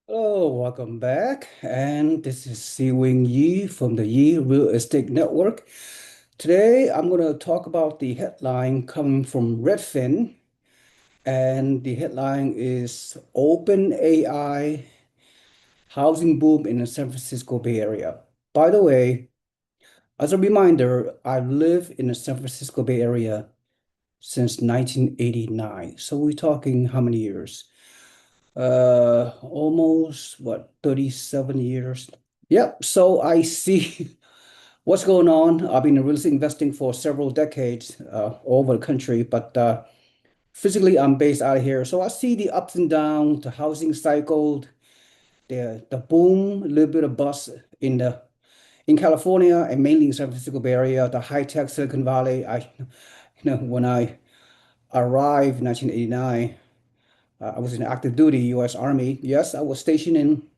Hello, welcome back. And this is SeeWing Yi from the Yi Real Estate Network. Today, I'm going to talk about the headline coming from Redfin. And the headline is OpenAI Housing Boom in the San Francisco Bay Area. By the way, as a reminder, I've lived in the San Francisco Bay Area since 1989. So we're talking how many years? Almost what, 37 years. Yep. So I see what's going on. I've been real estate investing for several decades, all over the country, but physically I'm based out of here. So I see the ups and downs, the housing cycle, the boom, a little bit of bust in California and mainly in San Francisco Bay Area, the high tech Silicon Valley. When I arrived in 1989, I was in active duty U.S. Army. Yes, I was stationed in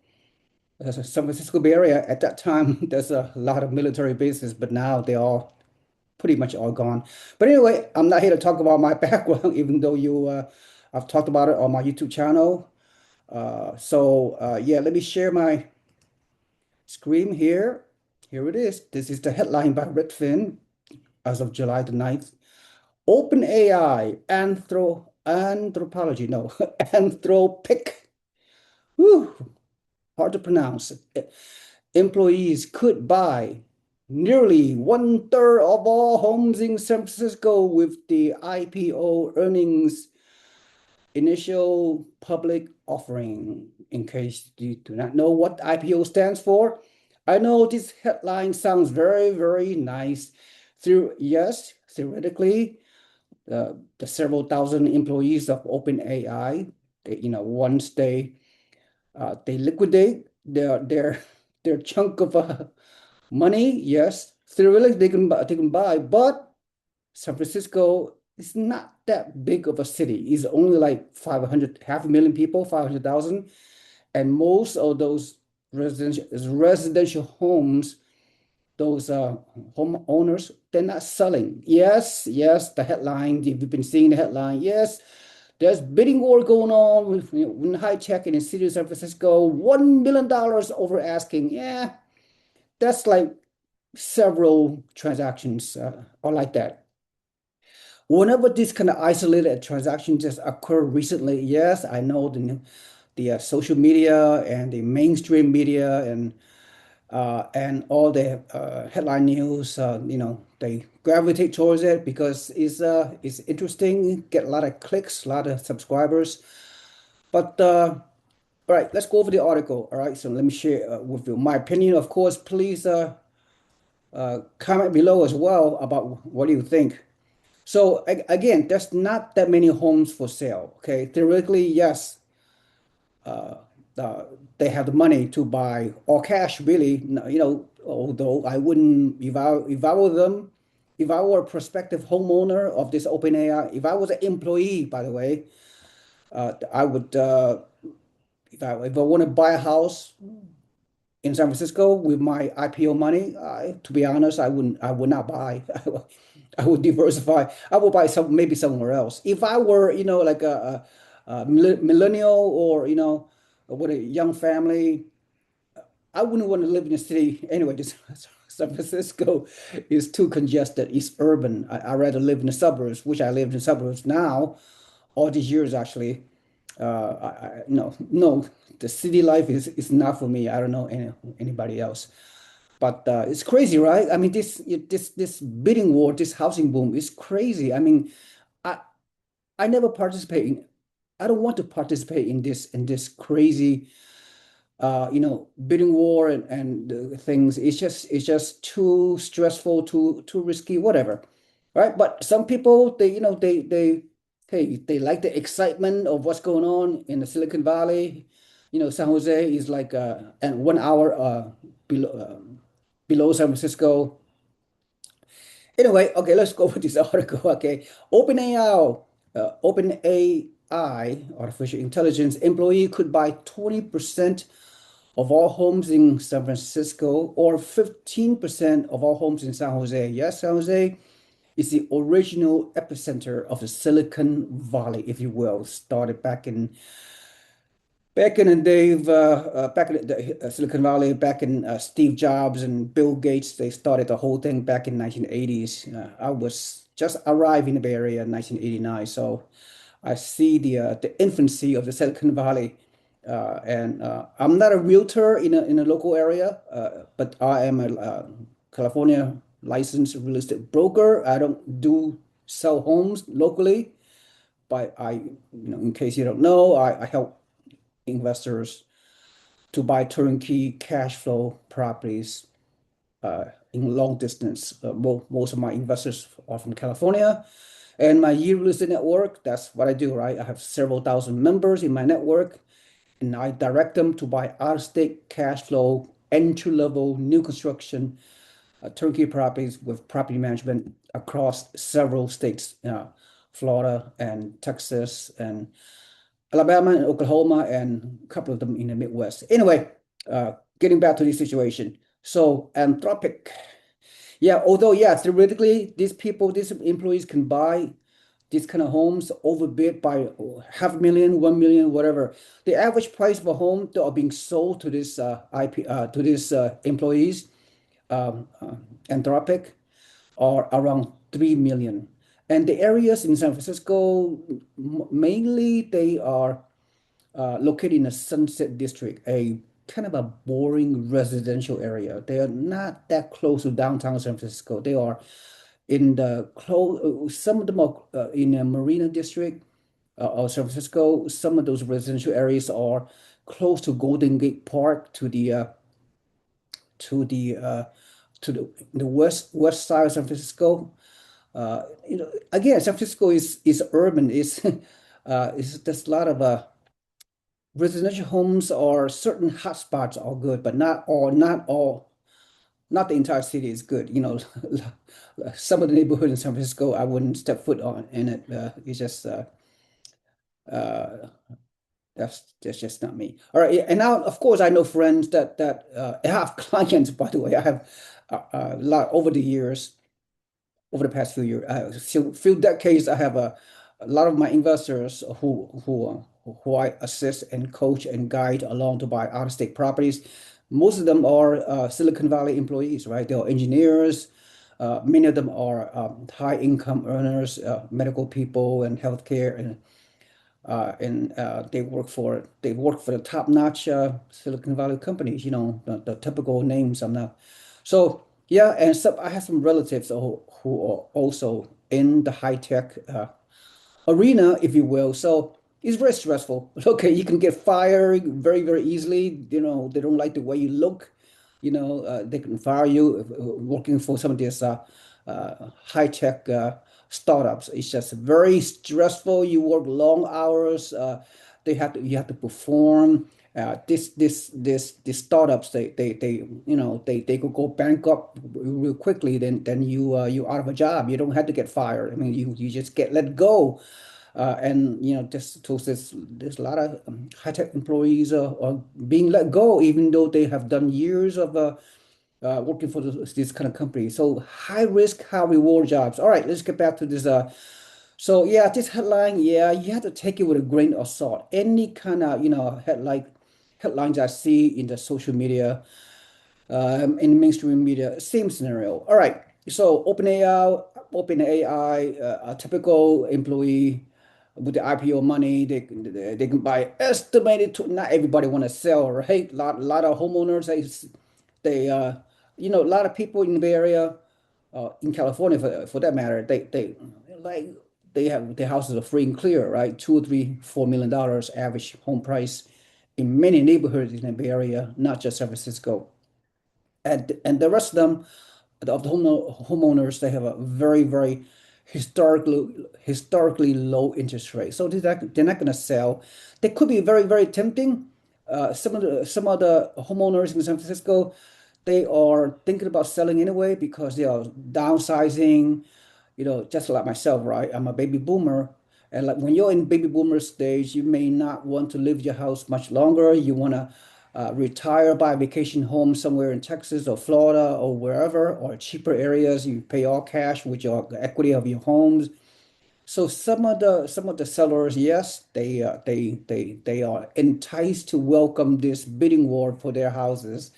San Francisco Bay Area. At that time, there's a lot of military bases, but now they're all pretty much all gone. But anyway, I'm not here to talk about my background, even though I've talked about it on my YouTube channel. Yeah, let me share my screen here. Here it is. This is the headline by Redfin as of July the 9th. OpenAI, anthropology, no, Anthropic. Whew, hard to pronounce. Employees could buy nearly one-third of all homes in San Francisco with the IPO earnings initial public offering. In case you do not know what IPO stands for, I know this headline sounds very, very nice. Yes, theoretically, the several thousand employees of OpenAI, once they liquidate their chunk of money, yes, theoretically they can buy, but San Francisco is not that big of a city. It's only like 500, half a million people, 500,000, and most of those residential homes, those homeowners, they're not selling. Yes, yes, the headline. If you've been seeing the headline, yes, there's bidding war going on in high tech in the city of San Francisco. $1 million over asking. Yeah, that's like several transactions are like that. Whenever this kind of isolated transaction just occurred recently, yes, I know the social media and the mainstream media and all the headline news, they gravitate towards it because it's interesting, get a lot of clicks, a lot of subscribers. But all right, let's go over the article. All right, so let me share with you my opinion. Of course, please comment below as well about what do you think. So again, there's not that many homes for sale. Okay, theoretically, yes, uh, uh, they have the money to buy all cash. Really, although I wouldn't, if I were them, if I were a prospective homeowner of this OpenAI, if I was an employee, by the way, I would, if I want to buy a house in San Francisco with my IPO money, to be honest, I would not buy. I would diversify. I would buy maybe somewhere else. If I were, like a millennial or, with a young family, I wouldn't want to live in a city. Anyway, this San Francisco is too congested. It's urban. I rather live in the suburbs, which I live in the suburbs now, all these years actually. No, no, the city life is not for me. I don't know anybody else. But it's crazy, right? I mean, this bidding war, this housing boom is crazy. I mean, I I never participate in. I don't want to participate in this crazy, bidding war and things. It's just too stressful, too risky, whatever, right? But some people they like the excitement of what's going on in the Silicon Valley. San Jose is like and 1 hour below San Francisco. Anyway, okay, let's go with this article. Okay, OpenAI, artificial intelligence employee could buy 20% of all homes in San Francisco or 15% of all homes in San Jose. Yes, San Jose is the original epicenter of the Silicon Valley, if you will. Started Back in the day, back in the Silicon Valley, back in Steve Jobs and Bill Gates, they started the whole thing back in 1980s. I was just arrived in the Bay Area in 1989, so I see the infancy of the Silicon Valley. And I'm not a realtor in a local area, but I am a California licensed real estate broker. I don't do sell homes locally, but in case you don't know, I help investors to buy turnkey cash flow properties in long distance. Most of my investors are from California. And my year real estate network, that's what I do, right? I have several thousand members in my network, and I direct them to buy out-of-state cash flow, entry-level, new construction, turnkey properties with property management across several states, Florida and Texas and Alabama and Oklahoma, and a couple of them in the Midwest. Anyway, getting back to this situation. So Anthropic, yeah, although yeah, theoretically, these employees can buy these kind of homes overbid by half a million, 1 million, whatever. The average price of a home that are being sold to this to these employees, Anthropic, are around 3 million. And the areas in San Francisco, mainly they are located in the Sunset District, a kind of a boring residential area. They are not that close to downtown San Francisco. They are in the close, some of them are in the Marina District of San Francisco. Some of those residential areas are close to Golden Gate Park, to the uh, the west side of San Francisco. Again, San Francisco is urban. Is there's a lot of residential homes, or certain hotspots are good, but not the entire city is good. Some of the neighborhood in San Francisco, I wouldn't step foot on in it. It's just uh, that's just not me. All right, yeah, and now of course I know friends that I have clients. By the way, I have a lot over the years, over the past few years, few decades. I have a lot of my investors who I assist and coach and guide along to buy out-of-state properties. Most of them are Silicon Valley employees, right? They are engineers. Many of them are high income earners, medical people and healthcare, and they work for the top-notch Silicon Valley companies. The typical names. I'm not. So yeah, and I have some relatives who are also in the high tech arena, if you will. So it's very stressful. Okay, you can get fired very, very easily. They don't like the way you look. They can fire you working for some of these high-tech startups. It's just very stressful. You work long hours. You have to perform. These startups, they could go bankrupt real quickly. Then you out of a job. You don't have to get fired. I mean, you just get let go. And just so there's a lot of high-tech employees are being let go, even though they have done years of working for this kind of company. So high risk, high reward jobs. All right, let's get back to this. So yeah, this headline, yeah, you have to take it with a grain of salt. Any kind of headlines I see in the social media, in mainstream media, same scenario. All right, so OpenAI, a typical employee with the IPO money, they can buy estimated to, not everybody want to sell, right? Lot of homeowners, they a lot of people in the Bay Area, in California for that matter, like they have their houses are free and clear, right? Two or three, $4 million average home price in many neighborhoods in the Bay Area, not just San Francisco. And the rest of them, of the homeowners, they have a very, very historically low interest rate. So they're not going to sell. They could be very, very tempting. Some of the homeowners in San Francisco, they are thinking about selling anyway because they are downsizing, just like myself, right? I'm a baby boomer. And like when you're in baby boomer stage, you may not want to live your house much longer. You want to retire, buy a vacation home somewhere in Texas or Florida or wherever, or cheaper areas. You pay all cash with your equity of your homes. So some of the sellers, yes, they are enticed to welcome this bidding war for their houses,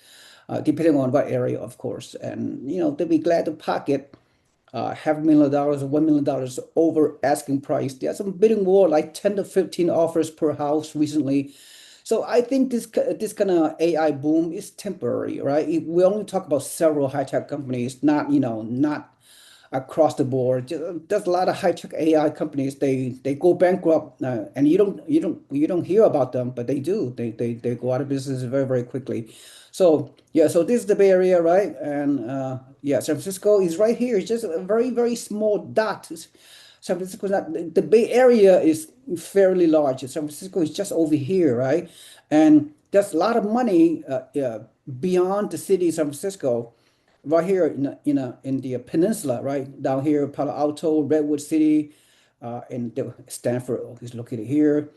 depending on what area, of course. And they'll be glad to pocket $500,000 or $1 million over asking price. There's some bidding war, like 10 to 15 offers per house recently. So I think this kind of AI boom is temporary, right? We only talk about several high-tech companies, not across the board. There's a lot of high-tech AI companies. They go bankrupt, and you don't hear about them, but they do. They go out of business very, very quickly. So yeah, so this is the Bay Area, right? And yeah, San Francisco is right here. It's just a very, very small dot. San Francisco is not the Bay Area is fairly large. San Francisco is just over here, right? And there's a lot of money yeah, beyond the city of San Francisco, right here in the peninsula, right down here, Palo Alto, Redwood City, and Stanford is located here.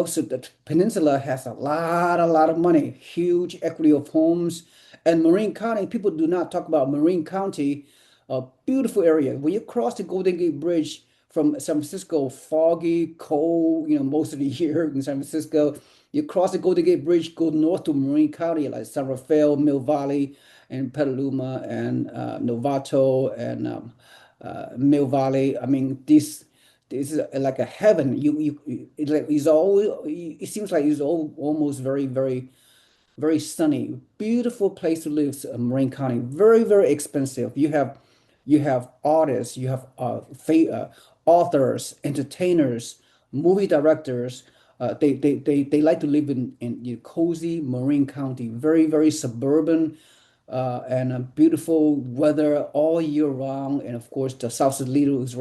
So the peninsula has a lot of money, huge equity of homes, and Marin County. People do not talk about Marin County, a beautiful area. When you cross the Golden Gate Bridge from San Francisco, foggy, cold, most of the year in San Francisco, you cross the Golden Gate Bridge, go north to Marin County, like San Rafael, Mill Valley, and Petaluma, and Novato, and Mill Valley. I mean, this is like a heaven. It seems like it's almost very, very, very sunny, beautiful place to live. Marin County, very, very expensive. You have artists, you have authors, entertainers, movie directors. They like to live in cozy Marin County, very, very suburban, and beautiful weather all year round. And of course, the South Toledo is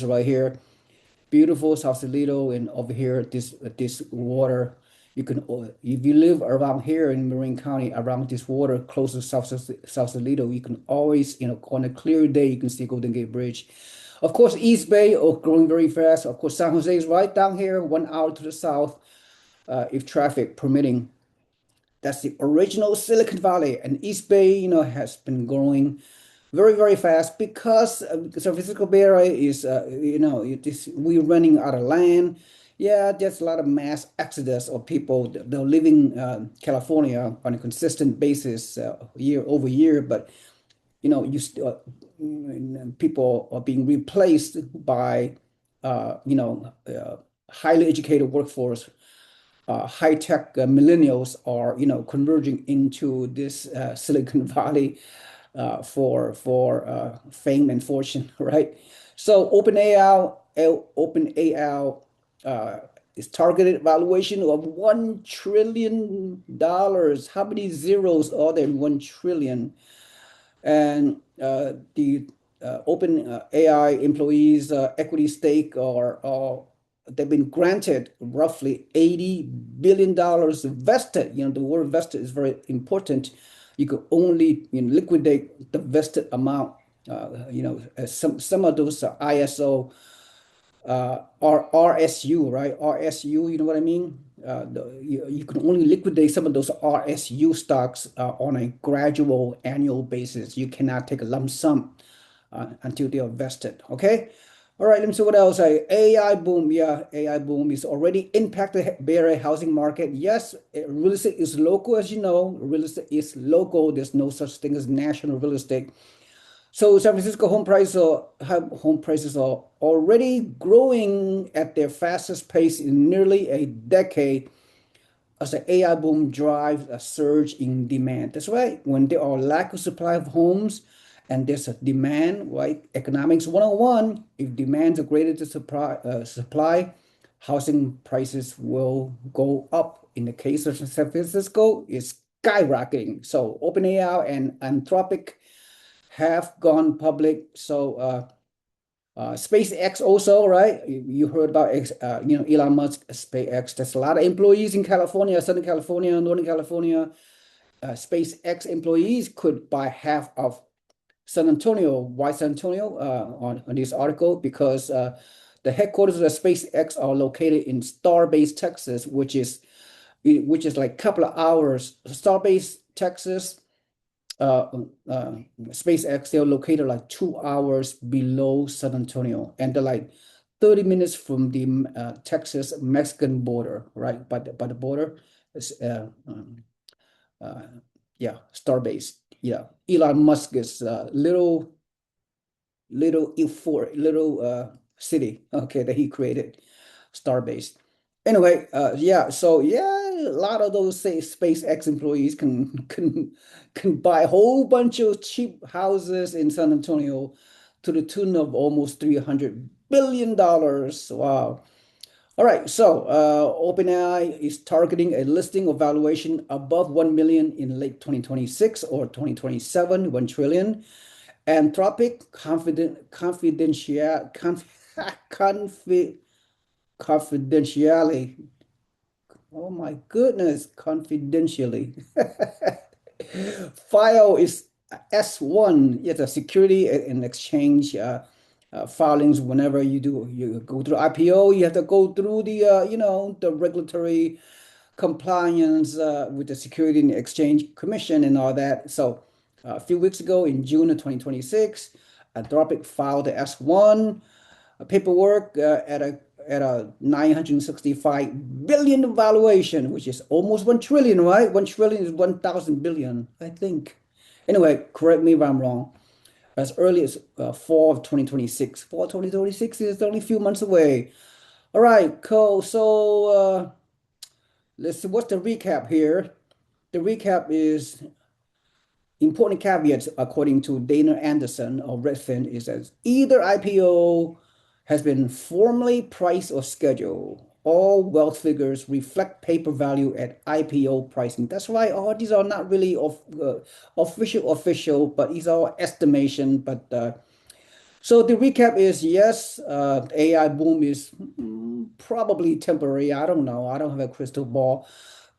right here, beautiful Sausalito, and over here this water. You can, if you live around here in Marin County, around this water close to Sausalito, you can always, on a clear day, you can see Golden Gate Bridge. Of course, East Bay, growing very fast. Of course, San Jose is right down here, 1 hour to the south, if traffic permitting. That's the original Silicon Valley, and East Bay, has been growing very, very fast because San Francisco Bay Area is, we're running out of land. Yeah, there's a lot of mass exodus of people. They're living California on a consistent basis, year over year, but you still people are being replaced by highly educated workforce. High-tech millennials are, converging into this Silicon Valley for fame and fortune, right? So OpenAI is targeted valuation of $1 trillion. How many zeros are there in 1 trillion? And the OpenAI employees' equity stake they've been granted roughly $80 billion vested. The word vested is very important. You can only liquidate the vested amount. Some of those ISO are RSU, right? RSU, you know what I mean? You can only liquidate some of those RSU stocks on a gradual annual basis. You cannot take a lump sum until they are vested. Okay. All right. Let me see what else. AI boom. Yeah, AI boom is already impacted Bay Area housing market. Yes, real estate is local, as you know. Real estate is local. There's no such thing as national real estate. So San Francisco home prices are already growing at their fastest pace in nearly a decade as the AI boom drives a surge in demand. That's right. When there are lack of supply of homes and there's a demand, right? Economics 101, if demands are greater to supply, housing prices will go up. In the case of San Francisco, it's skyrocketing. So OpenAI and Anthropic have gone public. So SpaceX also, right? You heard about Elon Musk, SpaceX. There's a lot of employees in California, Southern California, Northern California. SpaceX employees could buy half of San Antonio. Why San Antonio? On this article, because the headquarters of the SpaceX are located in Starbase, Texas, which is like a couple of hours. Starbase, Texas, uh, SpaceX, they're located like 2 hours below San Antonio, and they're like 30 minutes from the Texas Mexican border, right? By the border. It's uh, yeah, Starbase. Yeah, Elon Musk's little city, okay, that he created, Starbase. Anyway, yeah, so yeah, a lot of those say SpaceX employees can buy a whole bunch of cheap houses in San Antonio to the tune of almost $300 billion. Wow. All right, so OpenAI is targeting a listing of valuation above 1 million in late 2026 or 2027, 1 trillion. Anthropic confi, confidentially. Oh my goodness, confidentially. File is S1. It's a security and exchange filings. Whenever you go through IPO, you have to go through the the regulatory compliance with the Security and Exchange Commission and all that. So a few weeks ago, in June of 2026, Anthropic filed the S1 paperwork at a 965 billion valuation, which is almost 1 trillion, right? 1 trillion is 1,000 billion, I think. Anyway, correct me if I'm wrong. As early as fall of 2026. Fall 2026 is only a few months away. All right, cool. So let's see, what's the recap here? The recap is important caveats, according to Dana Anderson of Redfin, is that either IPO has been formally priced or scheduled. All wealth figures reflect paper value at IPO pricing. That's right. All these are not really official, but these are estimation. But so the recap is yes, AI boom is probably temporary. I don't know. I don't have a crystal ball.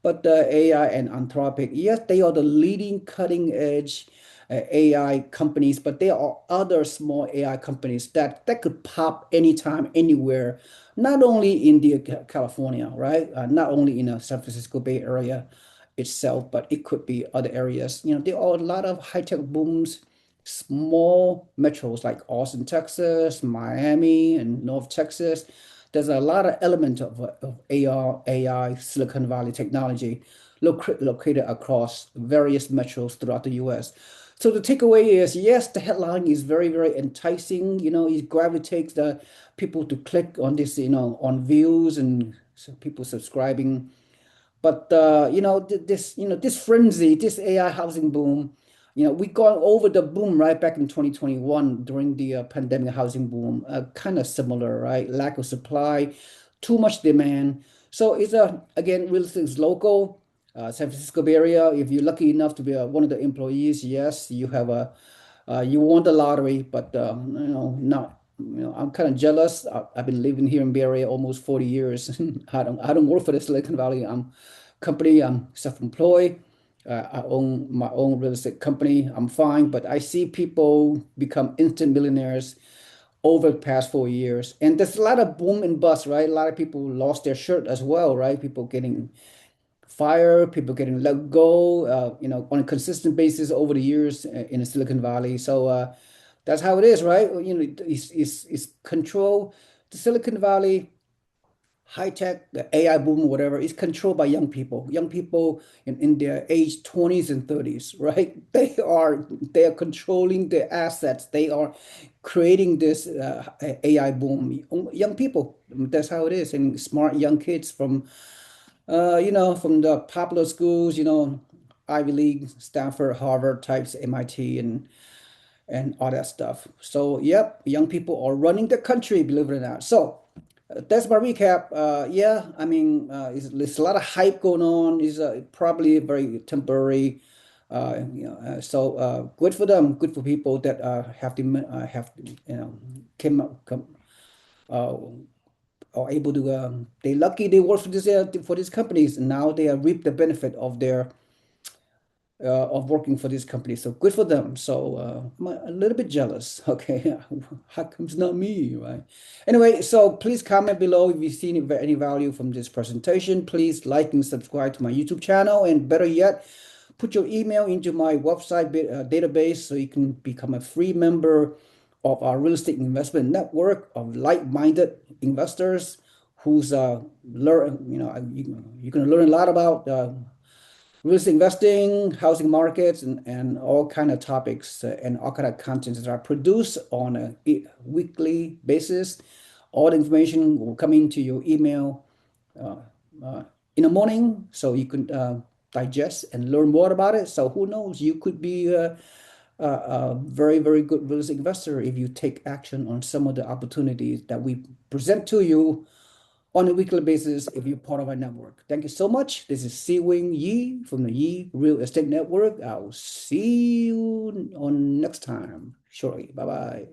But AI and Anthropic, yes, they are the leading cutting edge AI companies, but there are other small AI companies that could pop anytime, anywhere, not only in the California, right? Not only in the San Francisco Bay Area itself, but it could be other areas. You know, there are a lot of high-tech booms, small metros like Austin, Texas, Miami, and North Texas. There's a lot of element of AR, AI, Silicon Valley technology located across various metros throughout the US. So the takeaway is, yes, the headline is very, very enticing. You know, it gravitates the people to click on this, on views and so people subscribing. But this frenzy, this AI housing boom, we gone over the boom right back in 2021 during the pandemic housing boom. Kind of similar, right? Lack of supply, too much demand. So it's again, real estate is local. San Francisco Bay Area. If you're lucky enough to be one of the employees, yes, you won the lottery, but not. I'm kind of jealous. I've been living here in Bay Area almost 40 years. I don't work for the Silicon Valley company. I'm self-employed. I own my own real estate company. I'm fine, but I see people become instant millionaires over the past 4 years. And there's a lot of boom and bust, right? A lot of people lost their shirt as well, right? People getting fired, people getting let go, on a consistent basis over the years in the Silicon Valley. So that's how it is, right? You know, it's control. The Silicon Valley high tech, the AI boom, whatever, is controlled by young people in their age 20s and 30s, right? They are controlling the assets. They are creating this AI boom. Young people, that's how it is. And smart young kids from the popular schools, Ivy League, Stanford, Harvard types, MIT, and all that stuff. So, yep, young people are running the country, believe it or not. So, that's my recap. Yeah, I mean, there's a lot of hype going on. It's probably very temporary. So good for them. Good for people that came up, uh, are able to. They lucky they work for these companies, and now they reap the benefit of working for this company. So good for them. So I'm a little bit jealous. Okay, how come it's not me, right? Anyway, so please comment below if you see any value from this presentation. Please like and subscribe to my YouTube channel, and better yet, put your email into my website database so you can become a free member of our real estate investment network of like-minded investors who's learn, you can learn a lot about real estate investing, housing markets, and all kind of topics and all kind of contents that are produced on a weekly basis. All the information will come into your email uh, uh, in the morning, so you can digest and learn more about it. So who knows, you could be a very, very good real estate investor if you take action on some of the opportunities that we present to you on a weekly basis if you're part of our network. Thank you so much. This is SeeWing Yi from the Yi Real Estate Network. I'll see you on next time shortly. Bye bye.